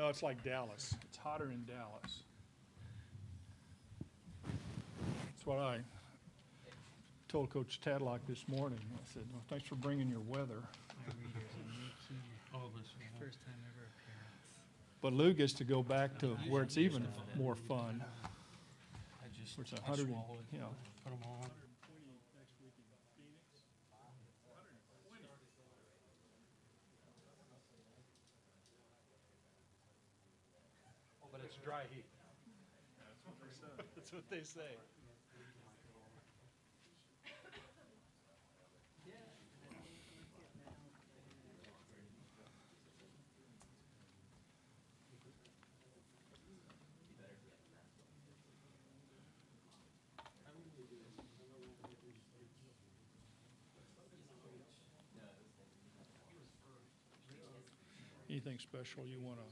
No, it's like Dallas. It's hotter in Dallas. That's what I told Coach Tadlock this morning. I said, well, thanks for bringing your weather. First time ever appearance. But Lou gets to go back to where it's even more fun. I just Where it's 100, swallowed, you know. put them on. But it's dry heat. That's what they say. Anything special you want to?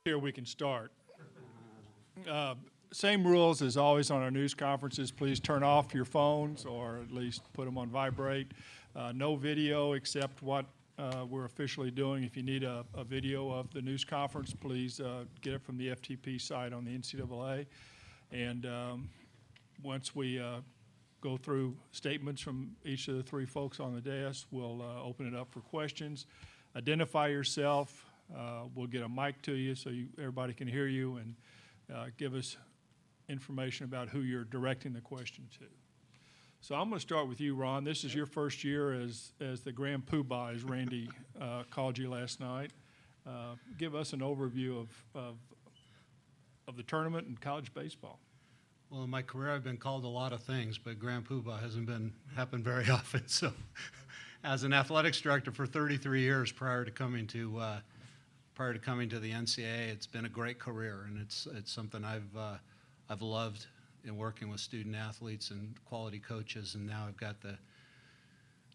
Here we can start. Same rules as always on our news conferences. Please turn off your phones or at least put them on vibrate. No video except what we're officially doing. If you need a video of the news conference, please get it from the FTP site on the NCAA. And once we go through statements from each of the three folks on the dais, we'll open it up for questions. Identify yourself. We'll get a mic to you so everybody can hear you, and give us information about who you're directing the question to. So I'm going to start with you, Ron. This is your first year as the Grand Poobah, as Randy called you last night. Give us an overview of the tournament and college baseball. Well, in my career, I've been called a lot of things, but Grand Poobah hasn't happened very often. So, as an athletics director for 33 years prior to coming to the NCAA, it's been a great career, and it's something I've loved in working with student athletes and quality coaches, and now I've got the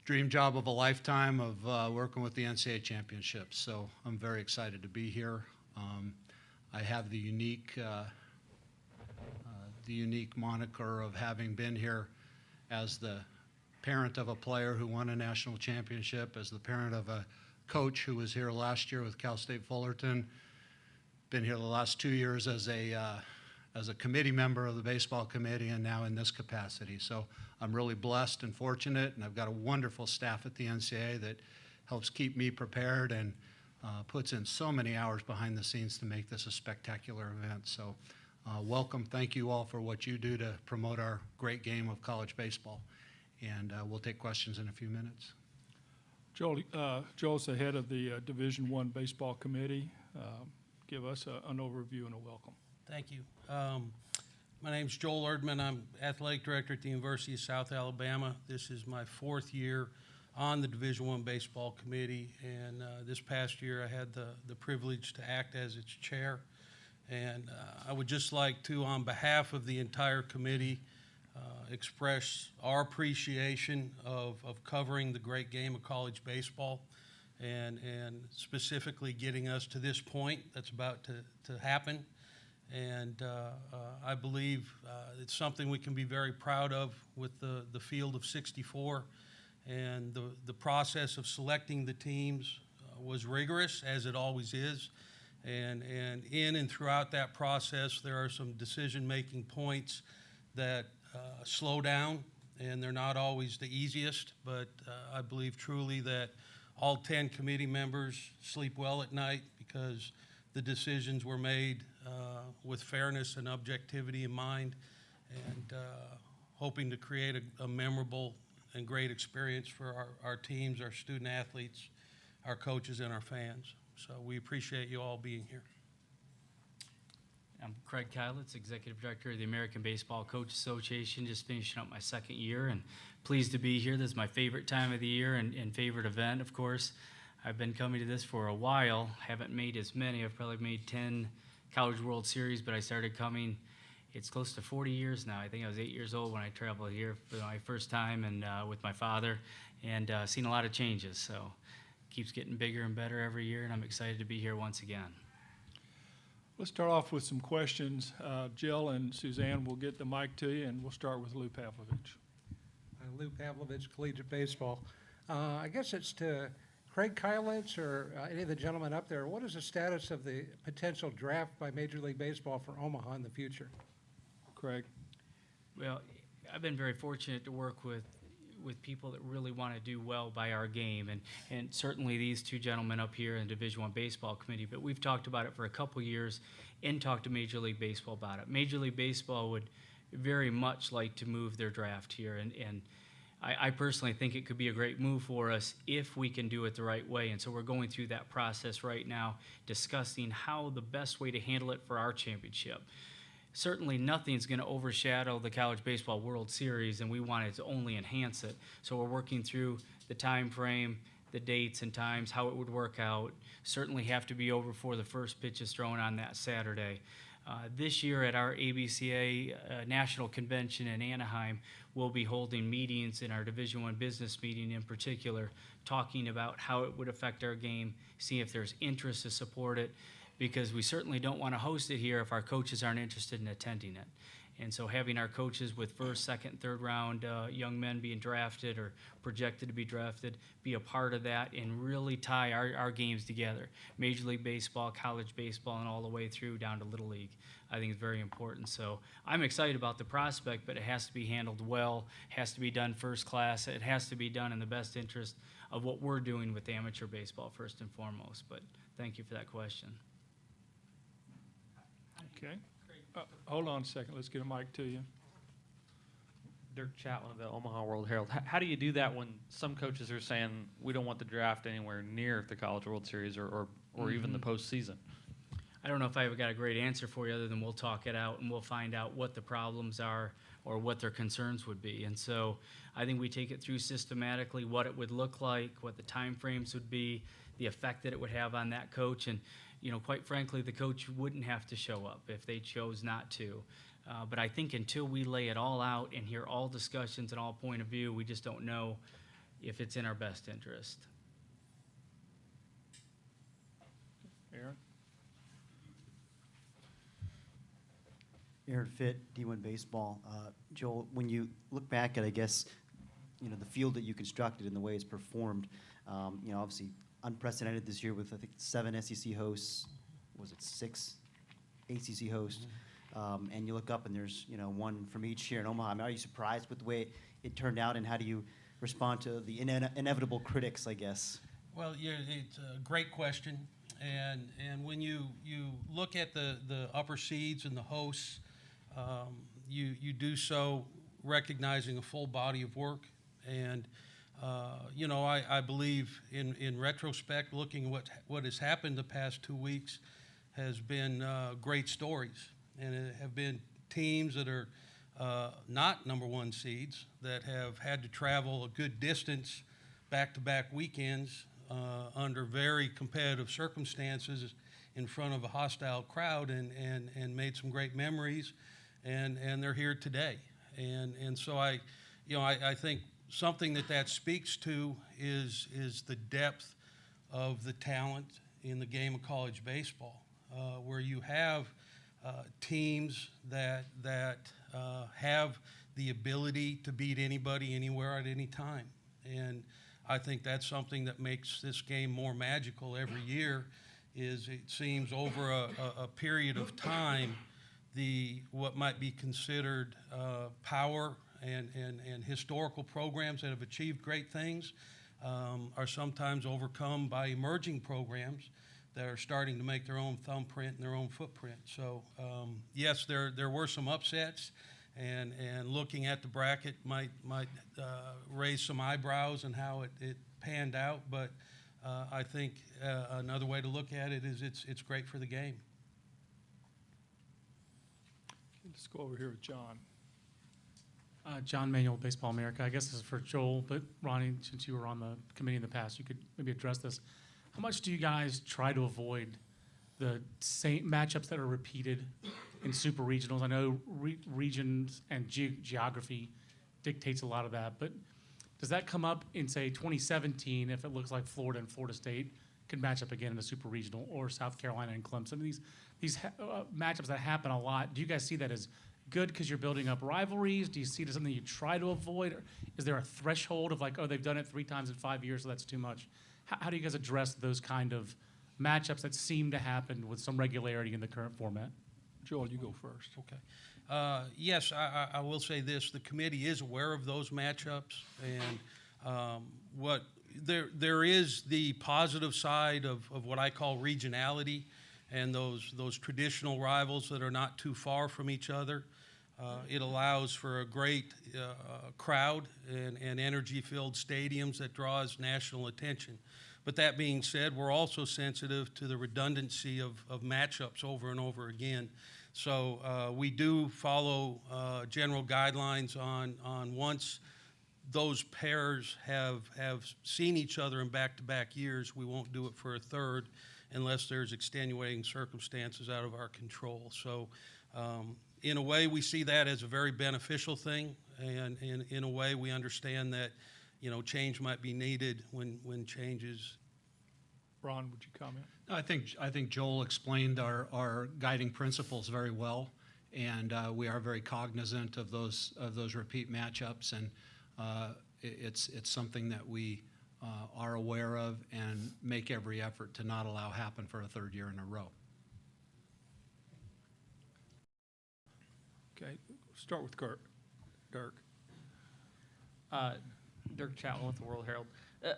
dream job of a lifetime of working with the NCAA championships. So I'm very excited to be here. I have the unique moniker of having been here as the parent of a player who won a national championship, as the parent of a coach who was here last year with Cal State Fullerton, been here the last 2 years as a committee member of the baseball committee, and now in this capacity. So I'm really blessed and fortunate, and I've got a wonderful staff at the NCAA that helps keep me prepared and puts in so many hours behind the scenes to make this a spectacular event. So welcome. Thank you all for what you do to promote our great game of college baseball. And we'll take questions in a few minutes. Joel's the head of the Division I Baseball Committee. Give us an overview and a welcome. Thank you. My name's Joel Erdman. I'm athletic director at the University of South Alabama. This is my 4th year on the Division I baseball committee, and this past year I had the privilege to act as its chair. And I would just like to, on behalf of the entire committee, express our appreciation of covering the great game of college baseball and specifically getting us to this point that's about to happen. And I believe it's something we can be very proud of with the field of 64. And the process of selecting the teams was rigorous, as it always is. And in and throughout that process, there are some decision-making points that slow down, and they're not always the easiest. But I believe truly that all 10 committee members sleep well at night because the decisions were made with fairness and objectivity in mind, and hoping to create a memorable and great experience for our teams, our student athletes, our coaches, and our fans. So we appreciate you all being here. I'm Craig Keilitz, Executive Director of the American Baseball Coach Association, just finishing up my 2nd year and pleased to be here. This is my favorite time of the year and favorite event, of course. I've been coming to this for a while, haven't made as many. I've probably made 10 College World Series, but I started coming, it's close to 40 years now. I think I was 8 years old when I traveled here for my first time and with my father, and seen a lot of changes. So keeps getting bigger and better every year, and I'm excited to be here once again. Let's start off with some questions. Jill and Suzanne will get the mic to you, and we'll start with Lou Pavlovich. Lou Pavlovich, Collegiate Baseball. I guess it's to Craig Keilitz or any of the gentlemen up there. What is the status of the potential draft by Major League Baseball for Omaha in the future? Craig. Well, I've been very fortunate to work with people that really want to do well by our game, and certainly these two gentlemen up here in the Division I Baseball Committee, but we've talked about it for a couple years and talked to Major League Baseball about it. Major League Baseball would very much like to move their draft here, and I personally think it could be a great move for us if we can do it the right way, and so we're going through that process right now, discussing how the best way to handle it for our championship. Certainly nothing's going to overshadow the College Baseball World Series, and we wanted to only enhance it. So we're working through the time frame, the dates and times, how it would work out. Certainly have to be over before the first pitch is thrown on that Saturday. This year at our ABCA National Convention in Anaheim, we'll be holding meetings in our Division I business meeting in particular, talking about how it would affect our game, see if there's interest to support it, because we certainly don't want to host it here if our coaches aren't interested in attending it. And so having our coaches with first, second, third round young men being drafted or projected to be drafted be a part of that and really tie our games together. Major League Baseball, college baseball, and all the way through down to Little League. I think it's very important. So I'm excited about the prospect, but it has to be handled well, has to be done first class, it has to be done in the best interest of what we're doing with amateur baseball first and foremost. But thank you for that question. Okay. Hold on a second. Let's get a mic to you. Dirk Chatwin of the Omaha World Herald. How do you do that when some coaches are saying we don't want the draft anywhere near the College World Series or even the postseason? I don't know if I've got a great answer for you other than we'll talk it out and we'll find out what the problems are or what their concerns would be. And so I think we take it through systematically, what it would look like, what the time frames would be, the effect that it would have on that coach. And you know, quite frankly, the coach wouldn't have to show up if they chose not to. But I think until we lay it all out and hear all discussions and all point of view, we just don't know if it's in our best interest. Aaron? Aaron Fitt, D1 Baseball. Joel, when you look back at, I guess, you know, the field that you constructed and the way it's performed, you know, obviously unprecedented this year with, I think, 7 SEC hosts, was it 6 ACC hosts? And you look up and there's, you know, one from each here in Omaha. I mean, are you surprised with the way it turned out, and how do you respond to the inevitable critics, I guess? Well, yeah, it's a great question. And when you look at the upper seeds and the hosts, you do so recognizing a full body of work. And you know, I believe in retrospect, looking what has happened the past 2 weeks has been great stories, and it have been teams that are not number one seeds that have had to travel a good distance back-to-back weekends under very competitive circumstances in front of a hostile crowd and made some great memories, and they're here today. And so I think something that speaks to is the depth of the talent in the game of college baseball, where you have teams that have the ability to beat anybody anywhere at any time. And I think that's something that makes this game more magical every year. Is it seems over a period of time, what might be considered power and historical programs that have achieved great things are sometimes overcome by emerging programs that are starting to make their own thumbprint and their own footprint. So yes, there were some upsets, and looking at the bracket might raise some eyebrows and how it panned out, but I think another way to look at it is it's great for the game. Let's go over here with John. John Manuel, Baseball America. I guess this is for Joel, but Ronnie, since you were on the committee in the past, you could maybe address this. How much do you guys try to avoid the same matchups that are repeated in super regionals? I know regions and geography dictates a lot of that, but does that come up in, say, 2017 if it looks like Florida and Florida State could match up again in a super regional, or South Carolina and Clemson? These matchups that happen a lot, do you guys see that as good because you're building up rivalries? Do you see it as something you try to avoid? Or is there a threshold of like, oh, they've done it 3 times in 5 years, so that's too much? How do you guys address those kind of matchups that seem to happen with some regularity in the current format? Joel, you go first. Okay. Yes, I will say this. The committee is aware of those matchups, and there is the positive side of what I call regionality and those traditional rivals that are not too far from each other. It allows for a great crowd and energy-filled stadiums that draws national attention. But that being said, we're also sensitive to the redundancy of matchups over and over again. So we do follow general guidelines on once those pairs have seen each other in back-to-back years, we won't do it for a third unless there's extenuating circumstances out of our control. So in a way, we see that as a very beneficial thing, and in a way, we understand that, change might be needed when change is. Ron, would you comment? I think Joel explained our guiding principles very well, and we are very cognizant of those repeat matchups, and it's something that we are aware of and make every effort to not allow happen for a third year in a row. Okay, start with Dirk. Dirk Chatwin with the World Herald.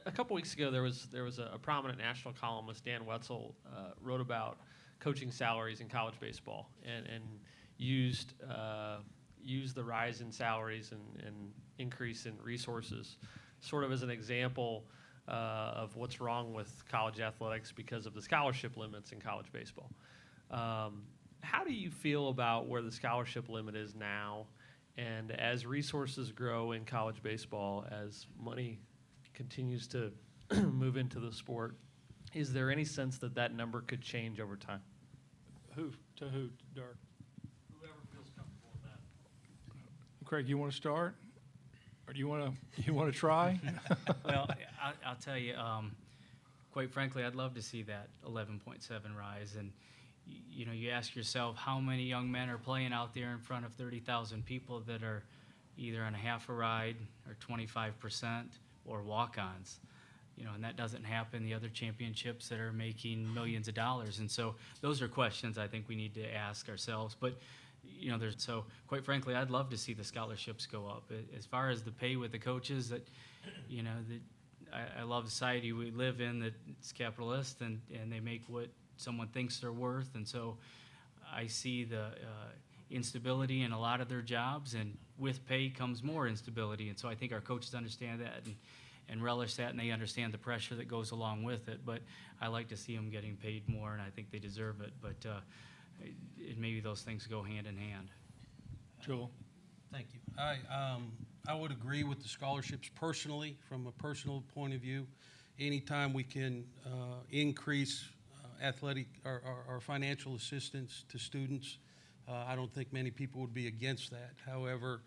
A couple weeks ago, there was a prominent national columnist, Dan Wetzel, wrote about coaching salaries in college baseball and used the rise in salaries and increase in resources sort of as an example of what's wrong with college athletics because of the scholarship limits in college baseball. How do you feel about where the scholarship limit is now? And as resources grow in college baseball, as money continues to move into the sport, is there any sense that number could change over time? Who, Dirk? Whoever feels comfortable with that. Craig, you want to start? Or do you want to try? Well, I'll tell you, quite frankly, I'd love to see that 11.7 rise. And, you ask yourself how many young men are playing out there in front of 30,000 people that are either on a half a ride or 25% or walk-ons. And that doesn't happen the other championships that are making millions of dollars. And so those are questions I think we need to ask ourselves. But so quite frankly, I'd love to see the scholarships go up. As far as the pay with the coaches, I love the society we live in that's capitalist, and they make what someone thinks they're worth. And so I see the instability in a lot of their jobs, and with pay comes more instability. And so I think our coaches understand that and relish that, and they understand the pressure that goes along with it. But I like to see them getting paid more, and I think they deserve it. But maybe those things go hand in hand. Joel? Thank you. I would agree with the scholarships personally, from a personal point of view. Anytime we can increase athletic or financial assistance to students, I don't think many people would be against that. However,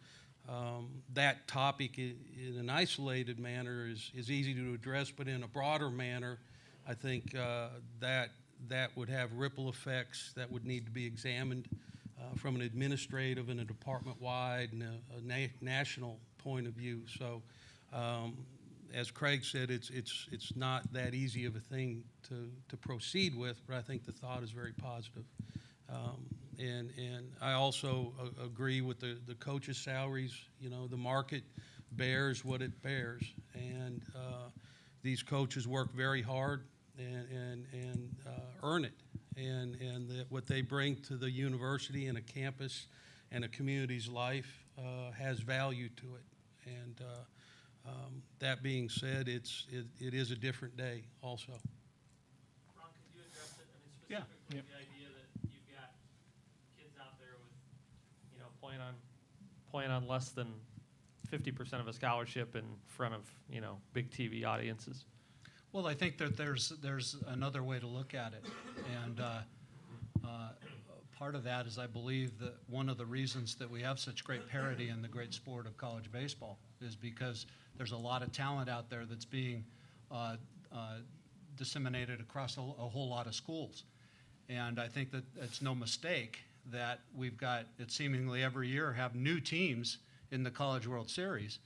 that topic in an isolated manner is easy to address, but in a broader manner, I think that would have ripple effects that would need to be examined from an administrative and a department-wide and a national point of view. So, as Craig said, it's not that easy of a thing to proceed with, but I think the thought is very positive. And I also agree with the coaches' salaries. You know, the market bears what it bears, and these coaches work very hard and earn it. And what they bring to the university and a campus and a community's life has value to it. And that being said, it is a different day also. Ron, could you address it? I mean, Yeah. specifically Yep. the idea that you've got kids out there with, you know, playing on less than 50% of a scholarship in front of, you know, big TV audiences. Well, I think that there's another way to look at it, and part of that is I believe that one of the reasons that we have such great parity in the great sport of college baseball is because there's a lot of talent out there that's being disseminated across a whole lot of schools, and I think that it's no mistake that we've got it seemingly every year have new teams in the College World Series,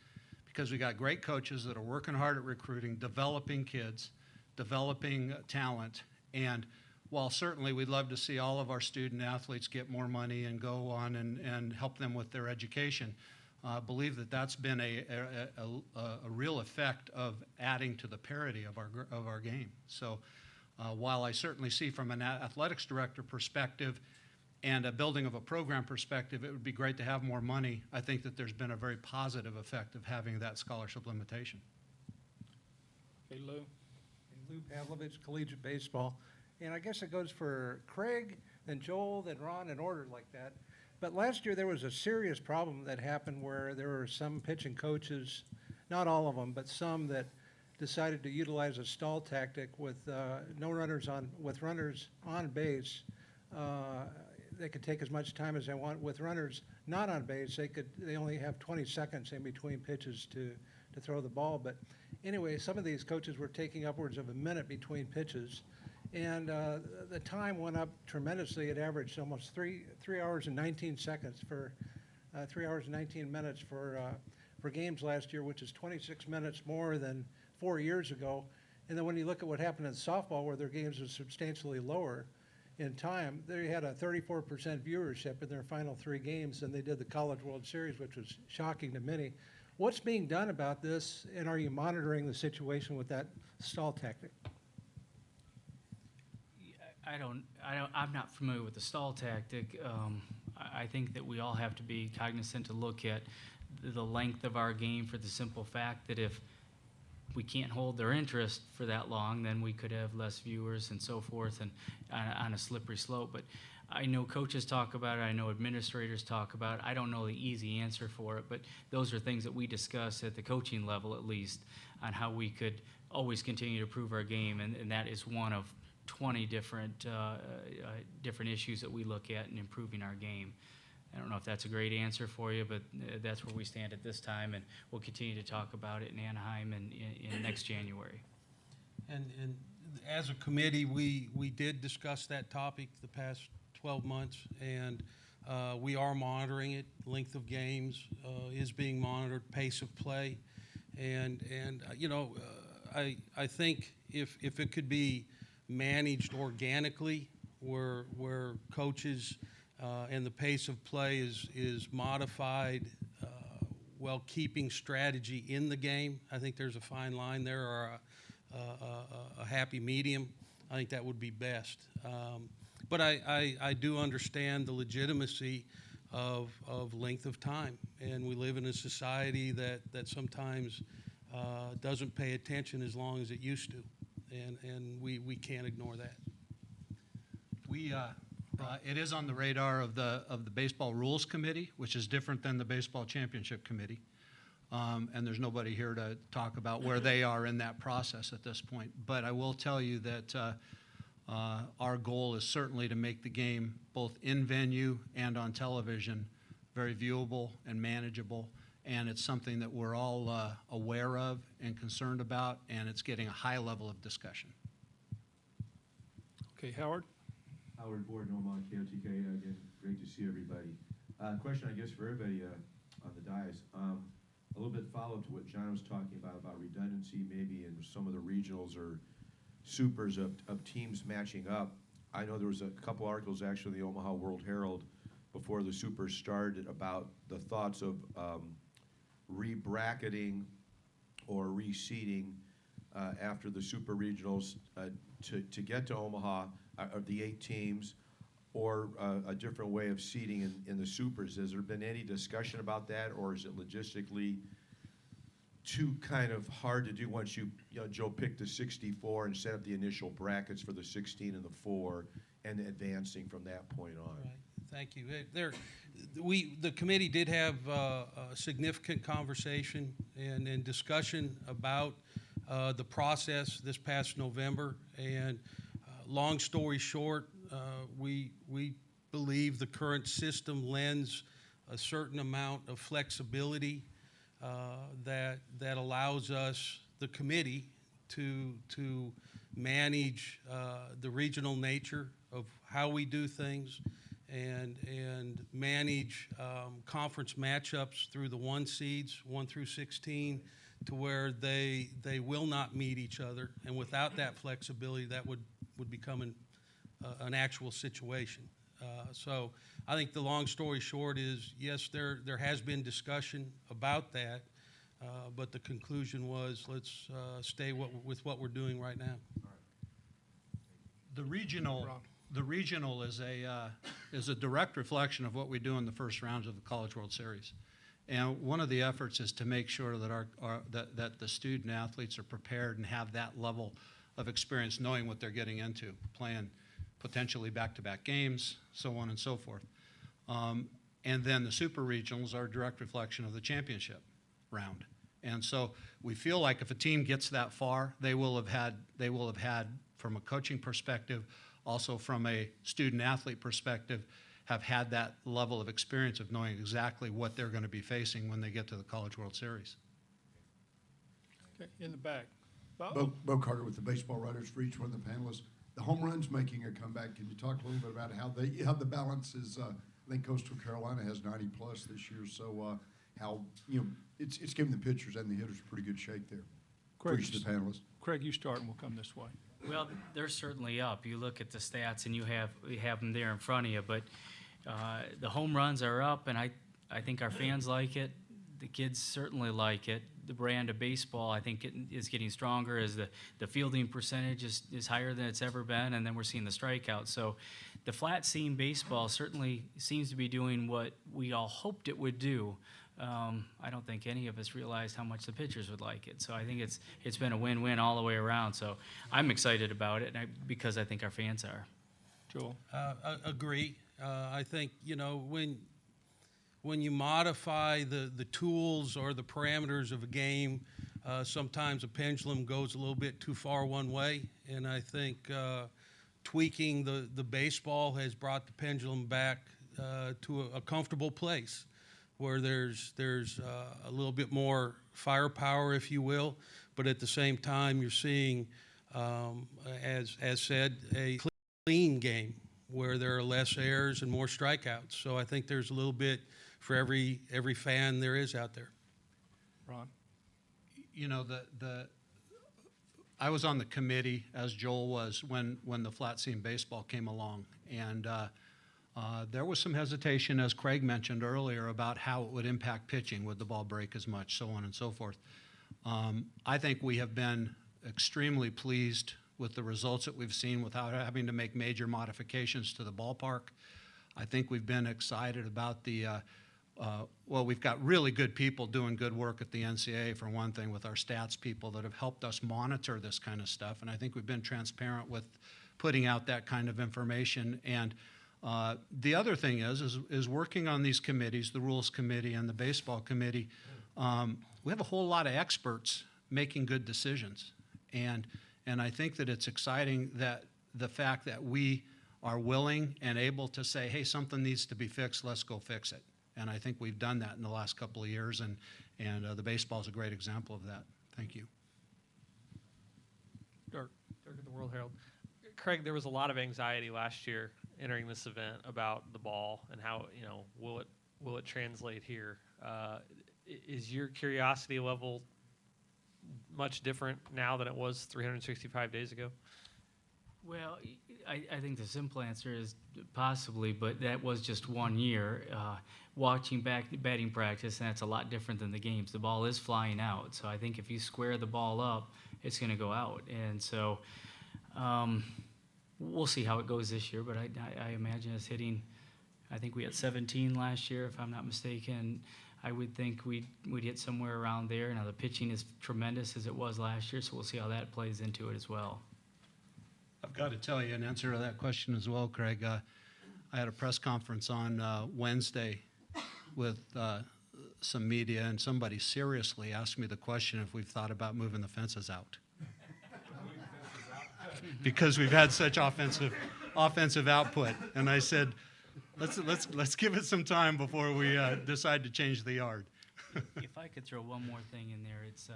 because we got great coaches that are working hard at recruiting, developing kids, developing talent. And while certainly we'd love to see all of our student athletes get more money and go on and help them with their education, I believe that that's been a real effect of adding to the parity of our game. So while I certainly see from an athletics director perspective and a building of a program perspective, it would be great to have more money. I think that there's been a very positive effect of having that scholarship limitation. Okay, Lou? And Lou Pavlovich, Collegiate Baseball. And I guess it goes for Craig, then Joel, then Ron, in order like that. But last year there was a serious problem that happened where there were some pitching coaches, not all of them, but some that decided to utilize a stall tactic with runners on base. They could take as much time as they want. With runners not on base, they only have 20 seconds in between pitches to throw the ball. But anyway, some of these coaches were taking upwards of a minute between pitches, and the time went up tremendously. It averaged almost 3 hours and 19 seconds for 3 hours and 19 minutes for games last year, which is 26 minutes more than 4 years ago. And then when you look at what happened in softball, where their games are substantially lower in time, they had a 34% viewership in their final 3 games than they did the College World Series, which was shocking to many. What's being done about this, and are you monitoring the situation with that stall tactic? I'm not familiar with the stall tactic. I think that we all have to be cognizant to look at the length of our game, for the simple fact that if we can't hold their interest for that long, then we could have less viewers and so forth, and on a slippery slope. But I know coaches talk about it, I know administrators talk about it. I don't know the easy answer for it, but those are things that we discuss at the coaching level, at least, on how we could always continue to improve our game, and that is one of 20 different issues that we look at in improving our game. I don't know if that's a great answer for you, but that's where we stand at this time, and we'll continue to talk about it in Anaheim and in next January. And as a committee, we did discuss that topic the past 12 months, and we are monitoring it. Length of games is being monitored, pace of play, and you know, I think if it could be managed organically, where coaches and the pace of play is modified while keeping strategy in the game, I think there's a fine line there, or a happy medium. I think that would be best. But I do understand the legitimacy of length of time, and we live in a society that sometimes doesn't pay attention as long as it used to, and we can't ignore that. It is on the radar of the Baseball Rules Committee, which is different than the Baseball Championship Committee. And there's nobody here to talk about where they are in that process at this point. But I will tell you that our goal is certainly to make the game, both in venue and on television, very viewable and manageable. And it's something that we're all aware of and concerned about, and it's getting a high level of discussion. Okay, Howard? Howard Borden, Omaha, KOTK. Again, great to see everybody. Question, I guess, for everybody on the dais. A little bit follow-up to what John was talking about redundancy maybe in some of the regionals or supers of teams matching up. I know there was a couple articles actually in the Omaha World Herald before the supers started about the thoughts of re-bracketing or reseeding after the super regionals to get to Omaha of the 8 teams, or a different way of seeding in the supers. Has there been any discussion about that, or is it logistically too kind of hard to do once you know, Joe picked the 64 and set up the initial brackets for the 16 and the 4 and advancing from that point on? Right. Thank you. The committee did have a significant conversation and discussion about the process this past November. And long story short, we believe the current system lends a certain amount of flexibility that allows us, the committee, to manage the regional nature of how we do things and manage conference matchups through the 1 seeds, 1 through 16, to where they will not meet each other. And without that flexibility, that would become an actual situation. So I think the long story short is, yes, there has been discussion about that, but the conclusion was, let's stay with what we're doing right now. The regional is a direct reflection of what we do in the first rounds of the College World Series. And one of the efforts is to make sure that that the student athletes are prepared and have that level of experience, knowing what they're getting into, playing potentially back-to-back games, so on and so forth. And then the super regionals are a direct reflection of the championship round. And so we feel like if a team gets that far, they will have had from a coaching perspective, also from a student athlete perspective, have had that level of experience of knowing exactly what they're going to be facing when they get to the College World Series. Okay, in the back. Bob? Bo Carter with the Baseball Writers for each one of the panelists. The home runs making a comeback. Can you talk a little bit about how the balance is? I think Coastal Carolina has 90 plus this year, so how it's giving the pitchers and the hitters pretty good shake there. For each of the panelists. Craig, you start and we'll come this way. Well, they're certainly up. You look at the stats and you have them there in front of you, but the home runs are up, and I think our fans like it. The kids certainly like it. The brand of baseball, I think, is getting stronger as the fielding percentage is higher than it's ever been, and then we're seeing the strikeouts. So the flat seam baseball certainly seems to be doing what we all hoped it would do. I don't think any of us realized how much the pitchers would like it. So I think it's been a win-win all the way around. So I'm excited about it because I think our fans are. Joel? Agree. I think, when you modify the tools or the parameters of a game, sometimes a pendulum goes a little bit too far one way. And I think tweaking the baseball has brought the pendulum back to a comfortable place where there's a little bit more firepower, if you will, but at the same time you're seeing, as said, a clean game where there are less errors and more strikeouts. So I think there's a little bit for every fan there is out there. Ron? I was on the committee, as Joel was, when the flat seam baseball came along, and there was some hesitation, as Craig mentioned earlier, about how it would impact pitching. Would the ball break as much, so on and so forth. I think we have been extremely pleased with the results that we've seen without having to make major modifications to the ballpark. I think we've been excited about we've got really good people doing good work at the NCAA, for one thing, with our stats people that have helped us monitor this kind of stuff. And I think we've been transparent with putting out that kind of information. And The other thing is working on these committees, the Rules Committee and the Baseball Committee. We have a whole lot of experts making good decisions. And I think that it's exciting that the fact that we are willing and able to say, hey, something needs to be fixed, let's go fix it. And I think we've done that in the last couple of years, and the baseball is a great example of that. Thank you. Dirk at the World Herald. Craig, there was a lot of anxiety last year entering this event about the ball and how, will it translate here? Is your curiosity level much different now than it was 365 days ago? Well, I think the simple answer is possibly, but that was just 1 year. Watching batting practice, and that's a lot different than the games. The ball is flying out, so I think if you square the ball up, it's going to go out. And so we'll see how it goes this year, but I imagine us hitting, I think we had 17 last year, if I'm not mistaken. I would think we'd hit somewhere around there. Now, the pitching is tremendous as it was last year, so we'll see how that plays into it as well. I've got to tell you an answer to that question as well, Craig. I had a press conference on Wednesday with some media, and somebody seriously asked me the question if we've thought about moving the fences out. Because we've had such offensive output. And I said, let's give it some time before we decide to change the yard. If I could throw one more thing in there, it's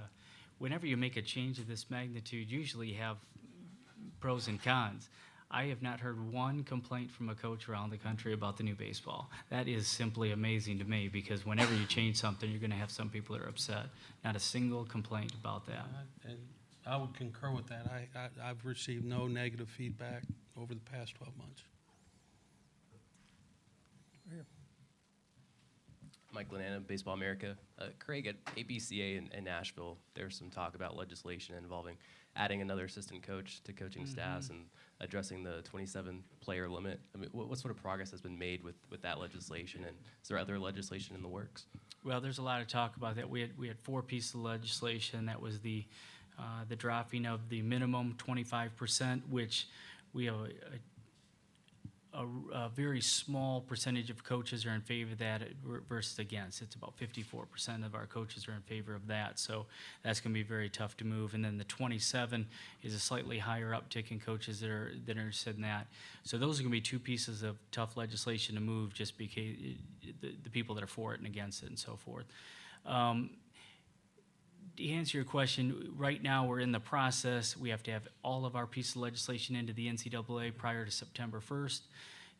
whenever you make a change of this magnitude, usually you have pros and cons. I have not heard one complaint from a coach around the country about the new baseball. That is simply amazing to me, because whenever you change something, you're going to have some people that are upset. Not a single complaint about that. And I would concur with that. I've received no negative feedback over the past 12 months. Mike Lanana, Baseball America. Craig, at ABCA in Nashville, there's some talk about legislation involving adding another assistant coach to coaching staffs and addressing the 27-player limit. I mean, what sort of progress has been made with that legislation, and is there other legislation in the works? Well, there's a lot of talk about that. We had 4 pieces of legislation. That was the dropping of the minimum 25%, which we have a very small percentage of coaches are in favor of that versus against. It's about 54% of our coaches are in favor of that. So that's going to be very tough to move. And then the 27 is a slightly higher uptick in coaches that are interested in that. So those are going to be 2 pieces of tough legislation to move, just because the people that are for it and against it and so forth. To answer your question, right now we're in the process. We have to have all of our pieces of legislation into the NCAA prior to September 1st.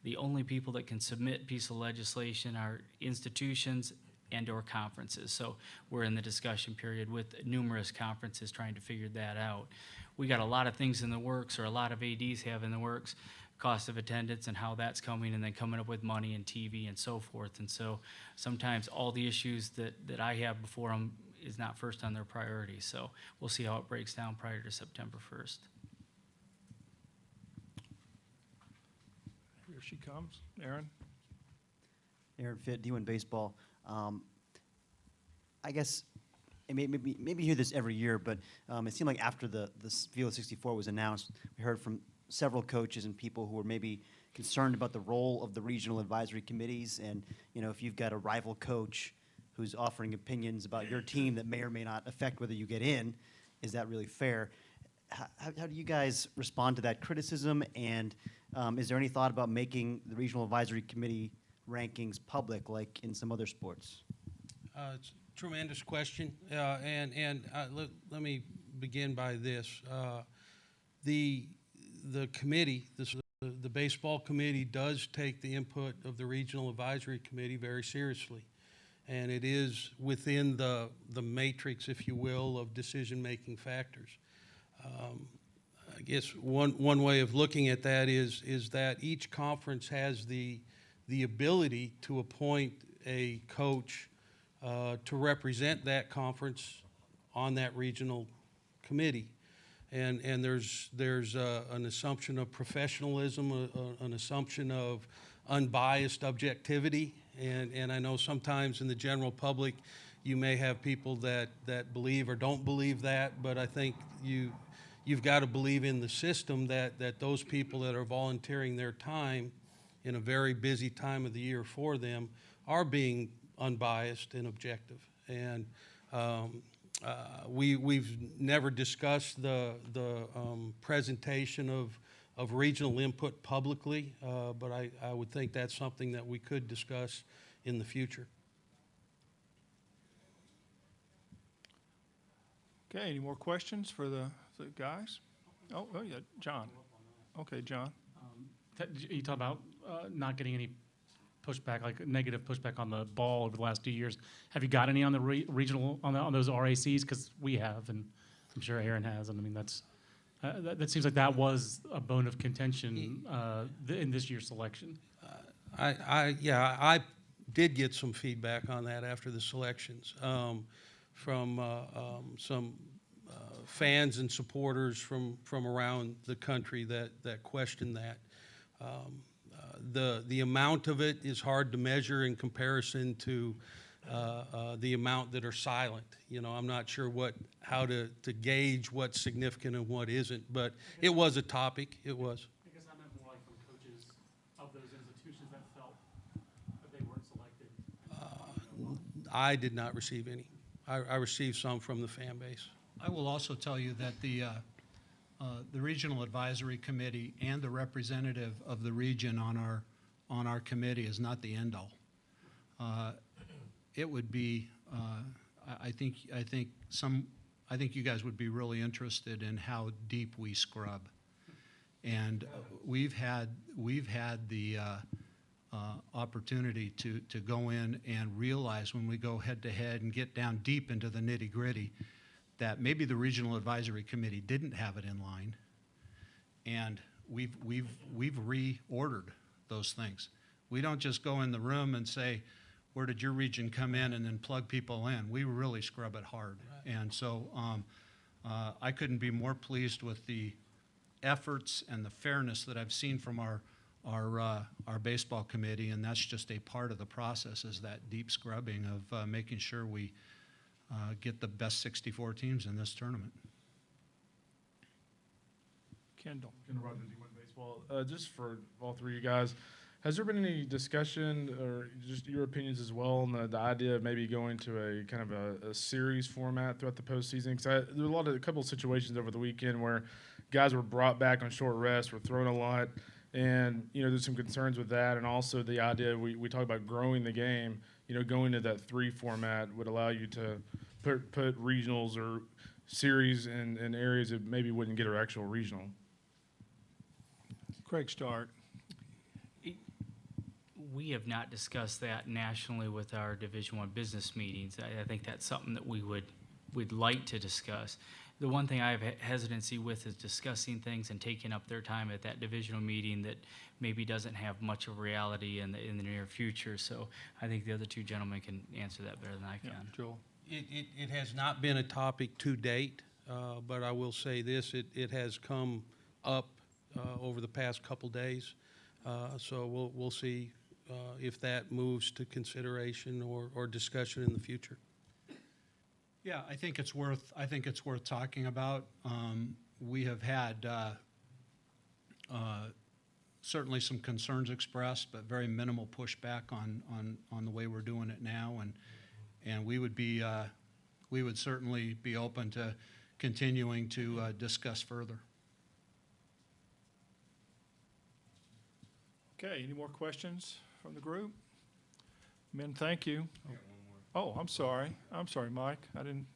The only people that can submit pieces of legislation are institutions and or conferences. So we're in the discussion period with numerous conferences trying to figure that out. We got a lot of things in the works, or a lot of ADs have in the works, cost of attendance and how that's coming, and then coming up with money and TV and so forth. And so sometimes all the issues that I have before them is not first on their priority. So we'll see how it breaks down prior to September 1st. Here she comes. Aaron? Aaron Fitt, D1 Baseball. I guess, and maybe you hear this every year, but it seemed like after the Field 64 was announced, we heard from several coaches and people who were maybe concerned about the role of the regional advisory committees. And, if you've got a rival coach who's offering opinions about your team that may or may not affect whether you get in, is that really fair? How do you guys respond to that criticism? And is there any thought about making the regional advisory committee rankings public, like in some other sports? It's a tremendous question, let me begin by this. The committee, the baseball committee, does take the input of the regional advisory committee very seriously. And it is within the matrix, if you will, of decision-making factors. I guess one way of looking at that is that each conference has the ability to appoint a coach to represent that conference on that regional committee. And there's an assumption of professionalism, an assumption of unbiased objectivity. And I know sometimes in the general public you may have people that believe or don't believe that, but I think you've got to believe in the system that those people that are volunteering their time in a very busy time of the year for them are being unbiased and objective. And we've never discussed the presentation of regional input publicly, but I would think that's something that we could discuss in the future. Okay, any more questions for the guys? Oh, yeah, John. Okay, John. You talk about not getting any pushback, like negative pushback on the ball over the last 2 years. Have you got any on the regional, on those RACs? Because we have, and I'm sure Aaron has, and I mean, that seems like that was a bone of contention in this year's selection. I did get some feedback on that after the selections from some fans and supporters from around the country that questioned that. The amount of it is hard to measure in comparison to the amount that are silent. You know, I'm not sure how to gauge what's significant and what isn't, but it was a topic. It was. I guess I meant more like from coaches of those institutions that felt that they weren't selected. I did not receive any. I received some from the fan base. I will also tell you that the Regional Advisory Committee and the representative of the region on our committee is not the end all. It would be, I think you guys would be really interested in how deep we scrub, and we've had the opportunity to go in and realize when we go head to head and get down deep into the nitty gritty that maybe the Regional Advisory Committee didn't have it in line, and we've reordered those things. We don't just go in the room and say, where did your region come in, and then plug people in. We really scrub it hard. Right. And so I couldn't be more pleased with the efforts and the fairness that I've seen from our baseball committee, and that's just a part of the process, is that deep scrubbing of making sure we get the best 64 teams in this tournament. Kendall. Kendall Rogers, D1 Baseball. Just for all three of you guys, has there been any discussion or just your opinions as well on the idea of maybe going to a kind of a series format throughout the postseason? Because there were a couple of situations over the weekend where guys were brought back on short rest, were thrown a lot, and there's some concerns with that, and also the idea we talk about growing the game. Going to that 3 format would allow you to put regionals or series in areas that maybe wouldn't get an actual regional. Craig, start. We have not discussed that nationally with our Division I business meetings. I think that's something that we'd like to discuss. The one thing I have hesitancy with is discussing things and taking up their time at that divisional meeting that maybe doesn't have much of reality in the near future. So I think the other 2 gentlemen can answer that better than I can. Yeah, Joel. It has not been a topic to date, but I will say this, it has come up over the past couple days. So we'll see if that moves to consideration or discussion in the future. Yeah, I think it's worth talking about. We have had certainly some concerns expressed, but very minimal pushback on the way we're doing it now, and we would certainly be open to continuing to discuss further. Okay, any more questions from the group? Men, thank you. Oh, I'm sorry, Mike. I didn't.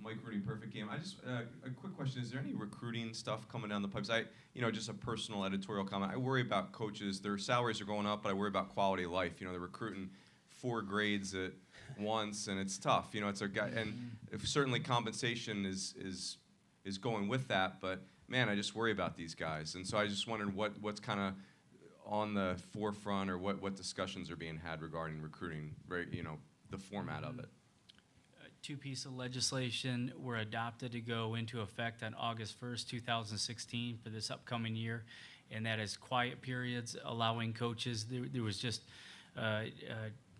Mike Rudy, Perfect Game. I just a quick question: is there any recruiting stuff coming down the pipes? Just a personal editorial comment. I worry about coaches. Their salaries are going up, but I worry about quality of life. They're recruiting 4 grades at once, and it's tough. It's a guy, and if certainly compensation is going with that. But man, I just worry about these guys, and so I just wondered what's kind of on the forefront, or what discussions are being had regarding recruiting, the format of it. 2 pieces of legislation were adopted to go into effect on August 1st, 2016 for this upcoming year, and that is quiet periods, allowing coaches, there was just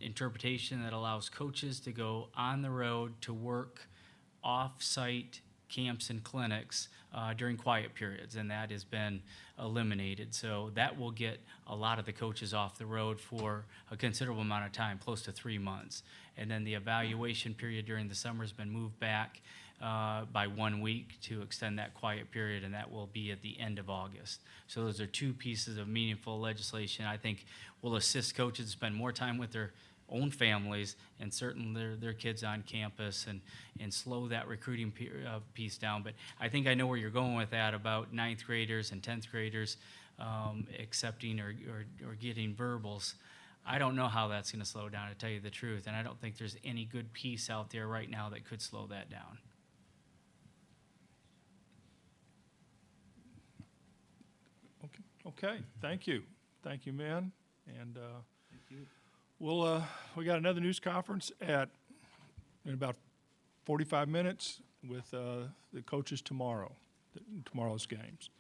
interpretation that allows coaches to go on the road to work off-site camps and clinics during quiet periods, and that has been eliminated. So that will get a lot of the coaches off the road for a considerable amount of time, close to 3 months. And then the evaluation period during the summer has been moved back by 1 week to extend that quiet period, and that will be at the end of August. So those are two pieces of meaningful legislation I think will assist coaches to spend more time with their own families and certainly their kids on campus and slow that recruiting piece down. But I think I know where you're going with that about 9th graders and 10th graders accepting or getting verbals. I don't know how that's going to slow down, to tell you the truth, and I don't think there's any good piece out there right now that could slow that down. Okay, thank you. Thank you, men. And we got another news conference in about 45 minutes with the coaches tomorrow's games.